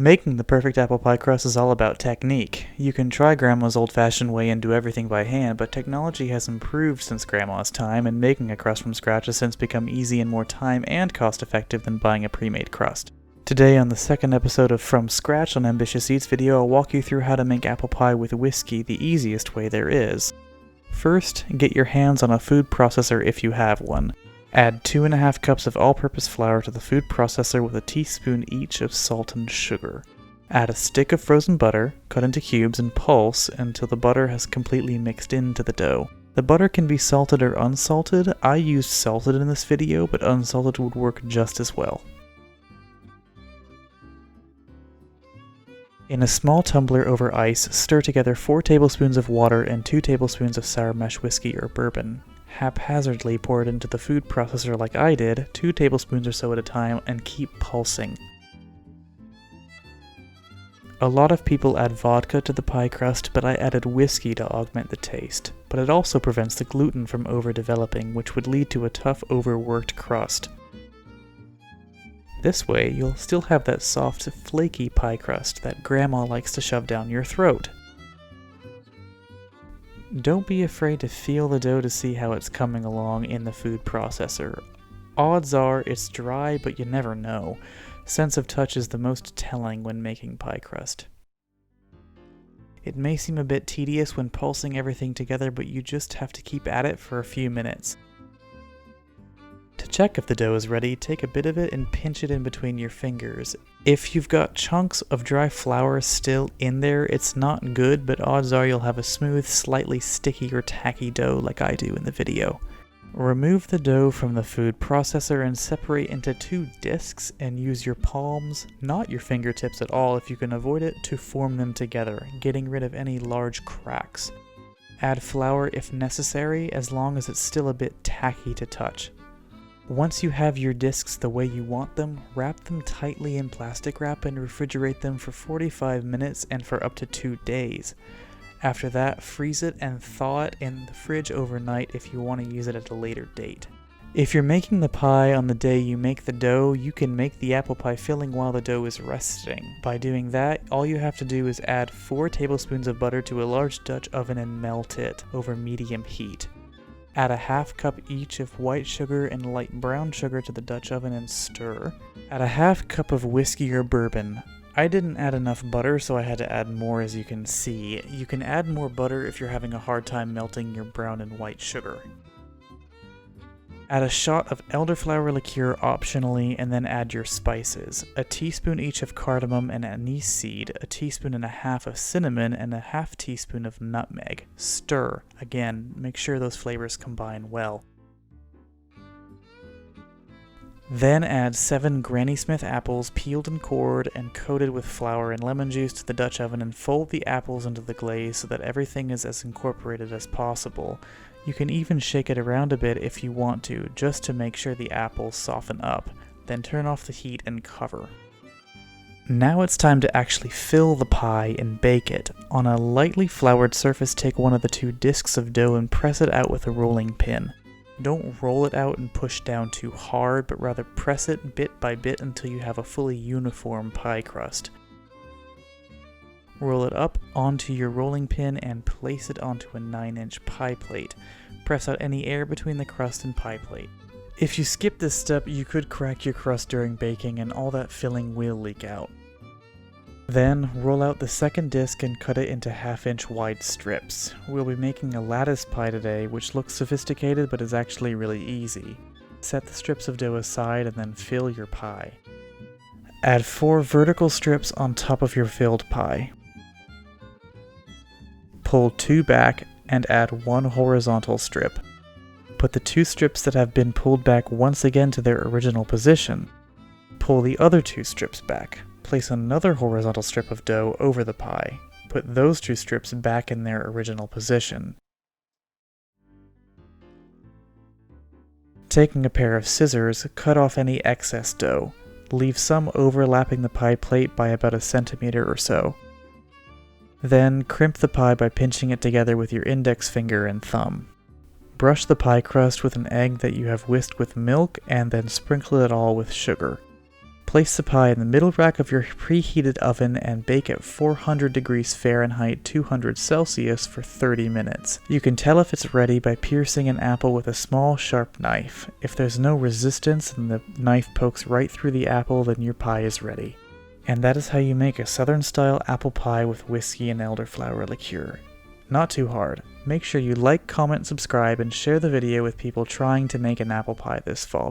Making the perfect apple pie crust is all about technique. You can try Grandma's old-fashioned way and do everything by hand, but technology has improved since Grandma's time, and making a crust from scratch has since become easy and more time and cost-effective than buying a pre-made crust. Today on the second episode of From Scratch on Ambitious Eats video, I'll walk you through how to make apple pie with whiskey the easiest way there is. First, get your hands on a food processor if you have one. Add 2.5 cups of all-purpose flour to the food processor with a teaspoon each of salt and sugar. Add a stick of frozen butter, cut into cubes, and pulse until the butter has completely mixed into the dough. The butter can be salted or unsalted. I used salted in this video, but unsalted would work just as well. In a small tumbler over ice, stir together 4 tablespoons of water and 2 tablespoons of sour mash whiskey or bourbon. Haphazardly pour it into the food processor like I did, 2 tablespoons or so at a time, and keep pulsing. A lot of people add vodka to the pie crust, but I added whiskey to augment the taste. But it also prevents the gluten from overdeveloping, which would lead to a tough, overworked crust. This way, you'll still have that soft, flaky pie crust that Grandma likes to shove down your throat. Don't be afraid to feel the dough to see how it's coming along in the food processor. Odds are it's dry, but you never know. Sense of touch is the most telling when making pie crust. It may seem a bit tedious when pulsing everything together, but you just have to keep at it for a few minutes. To check if the dough is ready, take a bit of it and pinch it in between your fingers. If you've got chunks of dry flour still in there, it's not good, but odds are you'll have a smooth, slightly sticky or tacky dough like I do in the video. Remove the dough from the food processor and separate into 2 discs and use your palms, not your fingertips at all if you can avoid it, to form them together, getting rid of any large cracks. Add flour if necessary, as long as it's still a bit tacky to touch. Once you have your discs the way you want them, wrap them tightly in plastic wrap and refrigerate them for 45 minutes and for up to 2 days. After that, freeze it and thaw it in the fridge overnight if you want to use it at a later date. If you're making the pie on the day you make the dough, you can make the apple pie filling while the dough is resting. By doing that, all you have to do is add 4 tablespoons of butter to a large Dutch oven and melt it over medium heat. Add a ½ cup each of white sugar and light brown sugar to the Dutch oven and stir. Add a ½ cup of whiskey or bourbon. I didn't add enough butter, so I had to add more, as you can see. You can add more butter if you're having a hard time melting your brown and white sugar. Add a shot of elderflower liqueur optionally, and then add your spices. A teaspoon each of cardamom and anise seed, a teaspoon and a half of cinnamon, and a ½ teaspoon of nutmeg. Stir. Again, make sure those flavors combine well. Then add 7 Granny Smith apples peeled and cored and coated with flour and lemon juice to the Dutch oven, and fold the apples into the glaze so that everything is as incorporated as possible. You can even shake it around a bit if you want to, just to make sure the apples soften up. Then turn off the heat and cover. Now it's time to actually fill the pie and bake it. On a lightly floured surface, take one of the 2 discs of dough and press it out with a rolling pin. Don't roll it out and push down too hard, but rather press it bit by bit until you have a fully uniform pie crust. Roll it up onto your rolling pin and place it onto a 9-inch pie plate. Press out any air between the crust and pie plate. If you skip this step, you could crack your crust during baking and all that filling will leak out. Then, roll out the second disc and cut it into 1/2-inch wide strips. We'll be making a lattice pie today, which looks sophisticated but is actually really easy. Set the strips of dough aside and then fill your pie. Add 4 vertical strips on top of your filled pie. Pull 2 back and add 1 horizontal strip. Put the 2 strips that have been pulled back once again to their original position. Pull the other 2 strips back. Place another horizontal strip of dough over the pie. Put those 2 strips back in their original position. Taking a pair of scissors, cut off any excess dough. Leave some overlapping the pie plate by about 1 centimeter or so. Then crimp the pie by pinching it together with your index finger and thumb. Brush the pie crust with an egg that you have whisked with milk and then sprinkle it all with sugar. Place the pie in the middle rack of your preheated oven and bake at 400 degrees Fahrenheit, 200 Celsius for 30 minutes. You can tell if it's ready by piercing an apple with a small, sharp knife. If there's no resistance and the knife pokes right through the apple, then your pie is ready. And that is how you make a Southern-style apple pie with whiskey and elderflower liqueur. Not too hard. Make sure you like, comment, subscribe, and share the video with people trying to make an apple pie this fall.